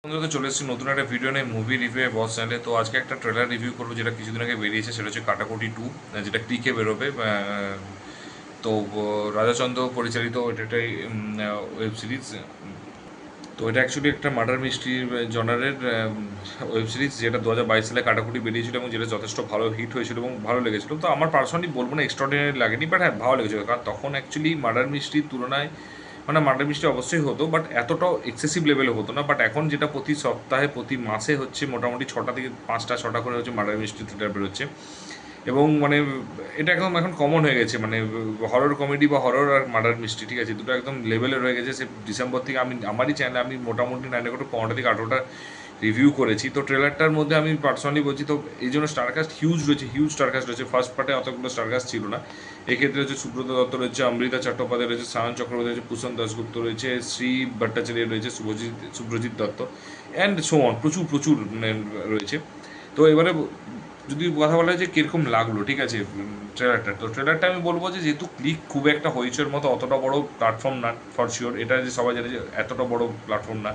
বন্ধুরা, চলে এসেছি নতুন একটা ভিডিও নিয়ে মুভি রিভিউ বস চ্যানেলে। তো আজকে একটা ট্রেলার রিভিউ করবো যেটা কিছুদিন আগে বেরিয়েছে, সেটা হচ্ছে কাটাকুটি 2, যেটা ক্লিকে বেরোবে। তো রাজাচন্দ্র পরিচালিত এটা একটাই ওয়েব সিরিজ। তো এটা অ্যাকচুয়ালি একটা মার্ডার মিস্ট্রি জনারের ওয়েব সিরিজ, যেটা 2022 সালে কাটাকুটি বেরিয়েছিল এবং যেটা যথেষ্ট ভালো হিট হয়েছিল এবং ভালো লেগেছিল। তো আমার পার্সোনালি বলবো না এক্সট্রাঅর্ডিনারি লাগেনি, বাট হ্যাঁ ভালো লেগেছিল। কারণ তখন অ্যাকচুয়ালি মার্ডার মিস্ট্রির তুলনায় মানে মার্ডার মিস্ট্রি অবশ্যই হতো, বাট এতটাও এক্সেসিভ লেভেলে হতো না। বাট এখন যেটা প্রতি সপ্তাহে প্রতি মাসে হচ্ছে মোটামুটি 6টা থেকে 5টা 6টা করে হচ্ছে মার্ডার মিস্ট্রি থ্রিলার বেরোচ্ছে। এবং মানে এটা একদম এখন কমন হয়ে গেছে, মানে হরর কমেডি বা হরর আর মার্ডার মিস্ট্রি, ঠিক আছে, দুটো একদম লেভেলে রয়ে গেছে। সে ডিসেম্বর থেকে আমারই চ্যানেলে আমি মোটামুটি 9 থেকে 18টা রিভিউ করেছি। তো ট্রেলারটার মধ্যে আমি পার্সোনালি বলছি, তো এই জন্য স্টারকাস্ট হিউজ রয়েছে, হিউজ স্টারকাস্ট রয়েছে। ফার্স্ট পার্টে অতগুলো স্টারকাস্ট ছিল না। এক্ষেত্রে হচ্ছে সুব্রত দত্ত রয়েছে, অমৃতা চট্টোপাধ্যায় রয়েছে, সায়ন চক্রবর্তী রয়েছে, পুষণ দাশগুপ্ত রয়েছে, শ্রী ভট্টাচার্য রয়েছে, Subhrajit Dutta and so on, প্রচুর প্রচুর মানে রয়েছে। তো এবারে যদি কথা বলা হয় যে কীরকম লাগলো, ঠিক আছে, ট্রেলারটা, তো ট্রেলারটা আমি বলবো যে যেহেতু ক্লিক খুব একটা হইচের মতো অতটা বড় প্ল্যাটফর্ম না, ফর শিওর এটা যে সবাই জানে যে এতটা বড় প্ল্যাটফর্ম না।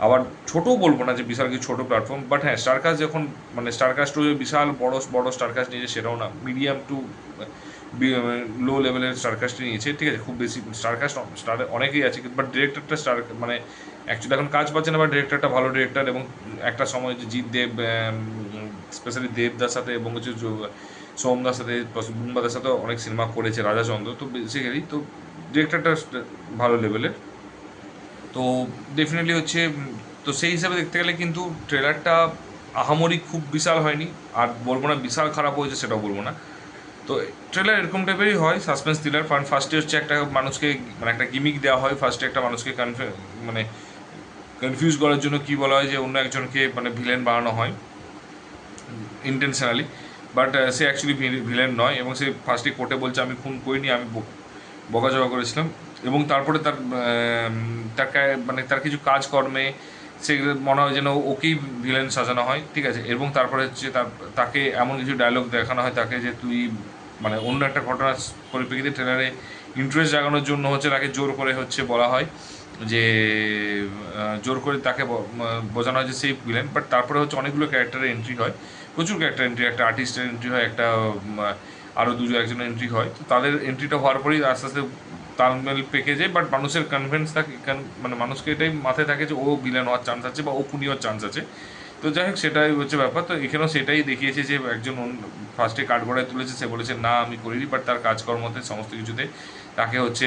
আবার ছোটও বলবো না যে বিশাল কিছু ছোটো প্ল্যাটফর্ম, বাট হ্যাঁ স্টারকাস্ট যখন মানে স্টারকাস্টও যে বিশাল বড় বড় স্টারকাস্ট নিয়েছে সেটাও না, মিডিয়াম টু লো লেভেলের স্টারকাস্টই নিয়েছে, ঠিক আছে। খুব বেশি স্টারকাস্ট স্টার অনেকেই আছে, বাট ডিরেক্টরটা স্টার মানে অ্যাকচুয়ালি এখন কাজ পাচ্ছে না, বা ডিরেক্টরটা ভালো ডিরেক্টর। এবং একটা সময় যে জিৎ দেব, স্পেশালি দেবদার সাথে এবং হচ্ছে সোমদার সাথে, বুম্বাদের সাথে অনেক সিনেমা করেছে রাজাচন্দ্র। তো বেসিক্যালি তো ডিরেক্টরটা ভালো লেভেলের। তো ডেফিনেটলি হচ্ছে তো সেই হিসাবে দেখতে গেলে কিন্তু ট্রেলারটা আহামরি খুব বিশাল হয়নি। আর বলবো না বিশাল খারাপ হয়েছে, সেটাও বলবো না। তো ট্রেলার এরকম টাইপেরই হয়, সাসপেন্স থ্রিলার। কারণ ফার্স্টে হচ্ছে একটা মানুষকে মানে একটা গিমিক দেওয়া হয়, ফার্স্টে একটা মানুষকে মানে কনফিউজ করার জন্য কী বলা হয় যে অন্য একজনকে মানে ভিলেন বানানো হয় intentionally. But say actually villain নয়, এবং সে ফার্স্টে কোর্টে বলছে আমি খুন করিনি, আমি বকাঝকা করেছিলাম। এবং তারপরে তার মানে তার কিছু কাজকর্মে সেগুলো মনে হয় যেন ওকেই ভিলেন সাজানো হয়, ঠিক আছে। এবং তারপরে হচ্ছে তাকে এমন কিছু ডায়লগ দেখানো হয় তাকে, যে তুই মানে অন্য একটা ঘটনার পরিপ্রেক্ষিতে ট্রেলারে ইন্টারেস্ট জাগানোর জন্য হচ্ছে তাকে জোর করে হচ্ছে বলা হয় যে জোর করে তাকে বোঝানো হয় যে সেই ভিলেন। বাট তারপরে হচ্ছে অনেকগুলো ক্যারেক্টারের এন্ট্রি হয়, প্রচুর ক্যারেক্টার এন্ট্রি, একটা আর্টিস্টের এন্ট্রি হয়, একটা আরও একজনের এন্ট্রি হয়। তো তাদের এন্ট্রিটা হওয়ার পরেই আস্তে আস্তে তালমেল পেকে যায়। বাট মানুষের কনভিন্স থাকে, মানে মানুষকে এটাই মাথায় থাকে যে ও ভিলেন হওয়ার চান্স আছে বা ও খুনি হওয়ার চান্স আছে। তো যাই হোক, সেটাই হচ্ছে ব্যাপার। তো এখানেও সেটাই দেখিয়েছে যে একজন ফার্স্টে কাঠগড়ায় তুলেছে, সে বলেছে না আমি করিনি, বাট তার কাজকর্মতে সমস্ত কিছুতে তাকে হচ্ছে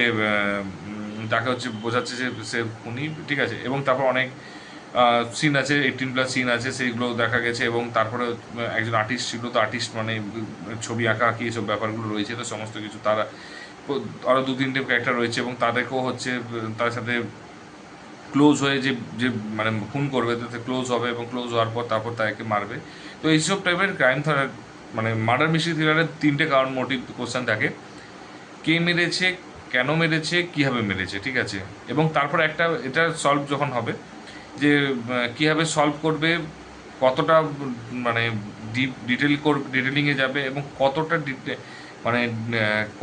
বোঝাচ্ছে যে সে খুনি, ঠিক আছে। এবং তারপর অনেক সিন আছে, 18+ সিন আছে, সেইগুলো দেখা গেছে। এবং তারপরে একজন আর্টিস্ট ছিল, তো আর্টিস্ট মানে ছবি আঁকা আঁকি এসব ব্যাপারগুলো রয়েছে, তো সমস্ত কিছু তারা আরও 2-3টে ক্যারেক্টার রয়েছে, এবং তাদেরকেও হচ্ছে তার সাথে ক্লোজ হয়ে যে যে মানে খুন করবে তাতে ক্লোজ হবে, এবং ক্লোজ হওয়ার পর তারপর তাকে মারবে। তো এইসব টাইপের ক্রাইম থ্রিলার, মানে মার্ডার মিস্ট্রি থ্রিলারের 3টে কারণ মোটিভ কোশ্চেন থাকে: কে মেরেছে, কেন মেরেছে, কীভাবে মেরেছে, ঠিক আছে। এবং তারপর একটা এটা সলভ যখন হবে, যে কীভাবে সলভ করবে, কতটা মানে ডিটেলিংয়ে যাবে, এবং কতটা মানে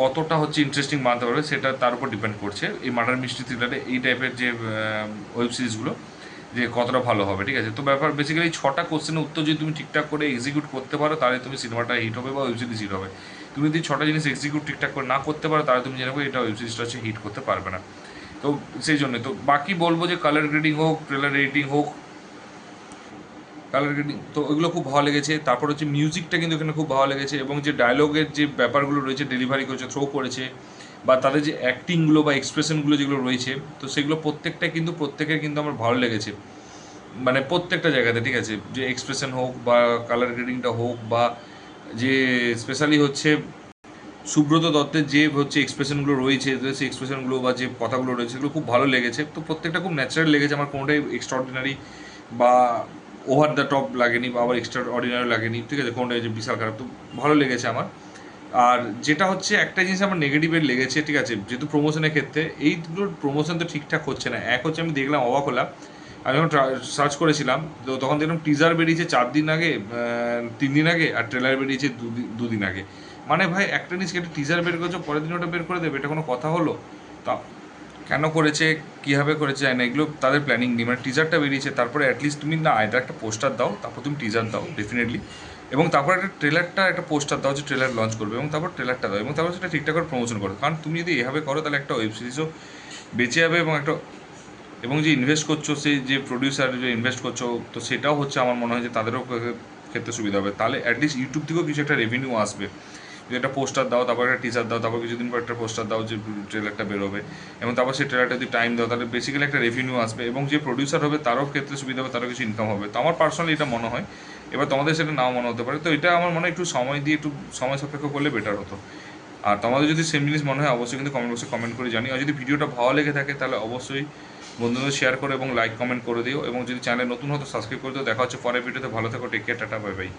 কতটা হচ্ছে ইন্টারেস্টিং বানাতে পারবে, সেটা তার উপর ডিপেন্ড করছে এই মার্ডার মিস্ট্রি থ্রিলারে এই টাইপের যে ওয়েব সিরিজগুলো, যে কতটা ভালো হবে, ঠিক আছে। তো ব্যাপার বেসিক্যালি 6টা কোশ্চেনের উত্তর যদি তুমি ঠিকঠাক করে এক্সিকিউট করতে পারো, তাহলে তুমি সিনেমাটা হিট হবে বা ওয়েব সিরিজ হিট হবে। তুমি যদি 6টা জিনিস এক্সিকিউট ঠিকঠাক করে না করতে পারো, তাহলে তুমি জানবে এটা ওয়েব সিরিজটা হচ্ছে হিট করতে পারবে না। তো সেই জন্য তো বাকি বলবো যে কালার গ্রেডিং হোক, ট্রেলার এডিটিং হোক, কালার গ্রেডিং তো ওইগুলো খুব ভালো লেগেছে। তারপর হচ্ছে মিউজিকটা কিন্তু এখানে খুব ভালো লেগেছে, এবং যে ডায়লগের যে ব্যাপারগুলো রয়েছে, ডেলিভারি করেছে, থ্রো করেছে, বা তাদের যে অ্যাক্টিংগুলো বা এক্সপ্রেশনগুলো যেগুলো রয়েছে, তো সেগুলো প্রত্যেকের কিন্তু আমার ভালো লেগেছে, মানে প্রত্যেকটা জায়গাতে, ঠিক আছে। যে এক্সপ্রেশন হোক বা কালার গ্রেডিংটা হোক, বা যে স্পেশালি হচ্ছে সুব্রত দত্তের যে হচ্ছে এক্সপ্রেশনগুলো রয়েছে, সেই এক্সপ্রেশনগুলো বা যে কথাগুলো রয়েছে সেগুলো খুব ভালো লেগেছে। তো প্রত্যেকটা খুব ন্যাচারাল লেগেছে আমার, কোনোটাই এক্সট্রাঅর্ডিনারি বা ওভার দ্য টপ লাগেনি, বা আবার এক্সট্রা অর্ডিনারি লাগেনি, ঠিক আছে। কোনোটাই যে বিশাল খারাপ, তো ভালো লেগেছে আমার। আর যেটা হচ্ছে একটা জিনিস আমার নেগেটিভের লেগেছে, ঠিক আছে, যেহেতু প্রমোশনের ক্ষেত্রে এইগুলোর প্রমোশন তো ঠিকঠাক হচ্ছে না। এক হচ্ছে আমি দেখলাম, অবাক হলাম, আমি যখন সার্চ করেছিলাম তো তখন দেখলাম টিজার বেরিয়েছে 4 দিন আগে, 3 দিন আগে, আর ট্রেলার বেরিয়েছে 2 দিন আগে। মানে ভাই একটা জিনিস একটা টিজার বের করেছো, পরের দিন ওটা বের করে দেবে, এটা কোনো কথা হলো? তা কেন করেছে, কীভাবে করেছে জানি না, এগুলো তাদের প্ল্যানিং নেই। মানে টিজারটা বেরিয়েছে, তারপরে অ্যাটলিস্ট তুমি না এটা একটা পোস্টার দাও, তারপর তুমি টিজার দাও ডেফিনেটলি, এবং তারপর একটা ট্রেলারটা একটা পোস্টার দাও যে ট্রেলার লঞ্চ করবে, এবং তারপর ট্রেলারটা দাও, এবং তারপর সেটা ঠিকঠাক করে প্রমোশন করো। কারণ তুমি যদি এভাবে করো তাহলে একটা ওয়েব সিরিজও বেঁচে যাবে, এবং যে ইনভেস্ট করছো, সেই যে প্রডিউসার যে ইনভেস্ট করছো, তো সেটাও হচ্ছে আমার মনে হয় যে তাদেরও ক্ষেত্রে সুবিধা হবে। তাহলে অ্যাটলিস্ট ইউটিউব থেকেও কিছু একটা রেভিনিউ আসবে। যদি একটা পোস্টার দাও, তারপর একটা টিজার দাও, তারপর কিছুদিন পর একটা পোস্টার দাও যে ট্রেলারটা বেরোবে, এবং তারপর সেই ট্রেলারটা যদি টাইম দাও, তাহলে বেসিক্যালি একটা রেভিনিউ আসবে, এবং যে প্রডিউসার হবে তারও ক্ষেত্রে সুবিধা হবে, তারও কিছু ইনকাম হবে। তো আমার পার্সোনালি এটা মনে হয়। এবার তোমাদের সেটা নাও মনে হতে পারে, তো এটা আমার মনে হয় একটু সময় দিয়ে একটু সময় সাপেক্ষ করলে বেটার হতো। আর তোমাদের যদি সেম জিনিস মনে হয় অবশ্যই কিন্তু কমেন্ট বক্সে কমেন্ট করে জানি। আর যদি ভিডিওটা ভালো লেগে থাকে তাহলে অবশ্যই বন্ধুদের শেয়ার করো এবং লাইক কমেন্ট করে দিও, এবং যদি চ্যানেল নতুন হতো সাবস্ক্রাইব করে দিও। দেখা হচ্ছে পরের ভিডিওতে। ভালো থেকো, টেক কেয়ার, টাটা, বাই বাই।